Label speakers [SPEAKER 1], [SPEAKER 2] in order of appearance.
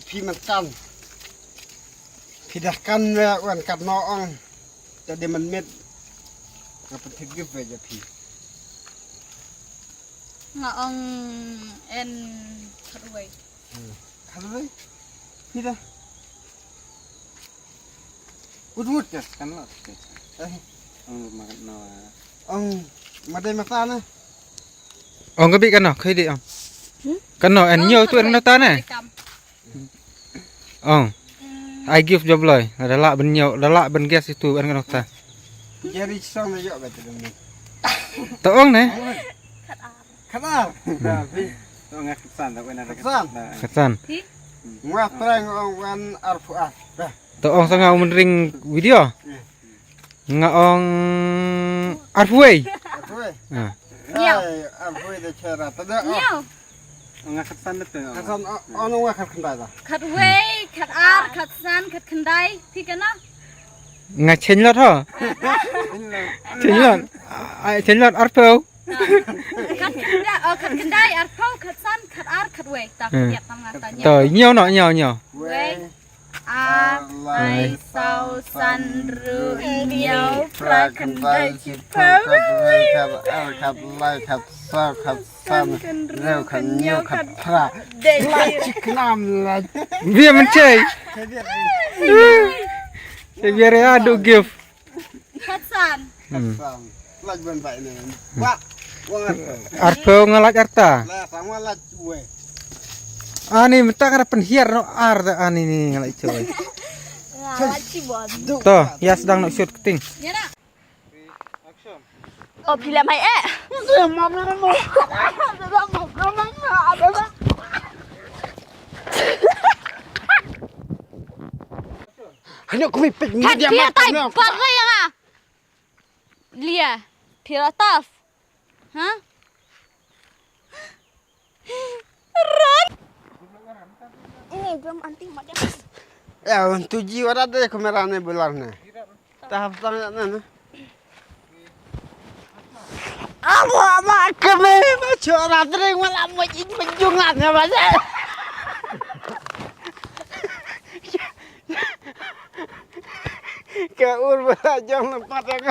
[SPEAKER 1] พี่มันกันพี่ดักกันวันกับน้องจะเดี๋ยวมันเม็ดกับเป็นทึกยึบไปจะพี่
[SPEAKER 2] Ngọng en ruồi.
[SPEAKER 1] Khăn đấyพี่เด้วุดๆ
[SPEAKER 3] kan lah. Makan no.
[SPEAKER 1] Mà đây mà ta nữa.
[SPEAKER 4] Ông có bị cái nào khơi đi ông? Cái nào ăn nhiều chuyện nó ta này. Ông, I give job lời, đã lại bên nhiều, đã lại bên gas itu ăn cái nào ta.
[SPEAKER 1] Jadi xong rồi dọn về từ mình.
[SPEAKER 4] Tao ông này.
[SPEAKER 1] Khát à?
[SPEAKER 3] Tapi tu ngak kesan tak benar
[SPEAKER 1] Kesan?
[SPEAKER 4] Kesan.
[SPEAKER 1] Ngah terang ông ăn arfu ah.
[SPEAKER 4] Tao ông sang ngau menring video. Ngau ông arfway.
[SPEAKER 1] Arfu eh?
[SPEAKER 2] Nhiều.
[SPEAKER 1] Arfu itu cara. Tadi
[SPEAKER 2] Nhiều.
[SPEAKER 3] ngak kesan tu.
[SPEAKER 1] kesan orang ngah khát kendai dah.
[SPEAKER 2] Khát quay, khát ar, khát san, khát kendai. Thì cái nó.
[SPEAKER 4] Ngau chen lot ho. Chen lot arfw.
[SPEAKER 2] Khát kendai, ar phao, khát san, khát ar, khát quay. Ta lihat sama tanya.
[SPEAKER 4] Tao nhiều nọ nhiều.
[SPEAKER 2] Quay. A, ai, sau, san, ru, nhiều, pra, kendai, chipau.
[SPEAKER 1] Khát lai, khát sao, khát san, rêu, khát nhiều, khát pra.
[SPEAKER 2] Đây.
[SPEAKER 1] Lai chik nam lai.
[SPEAKER 4] Biar mencai.
[SPEAKER 1] Thế biết
[SPEAKER 4] Biar ada gift.
[SPEAKER 2] Khát san.
[SPEAKER 1] khát san. Lai bên vậy này. Wah.
[SPEAKER 4] Arfw ngalaj arta.
[SPEAKER 1] Lah sama lah cuy.
[SPEAKER 4] Ani minta kana penhiar no arta ani ni ngalaj cuy.
[SPEAKER 2] Cibon.
[SPEAKER 4] Toh, ya sedang nak shoot keting.
[SPEAKER 2] Ya nak.
[SPEAKER 3] Action.
[SPEAKER 2] Oh, pilih mai
[SPEAKER 1] Hanya kau mipik ni
[SPEAKER 2] Kan
[SPEAKER 1] dia
[SPEAKER 2] dia tai
[SPEAKER 1] makan.
[SPEAKER 2] bagai yang ah. Lia, piratas. Hah? Ron. Ini belum anti macam.
[SPEAKER 1] Ya, untuk jiwa ada kamera ni bulan ni. Tahap tangan ni. Apa kami macam orang tering malam macam penjungan ya macam. Ke ur belajar tempat yang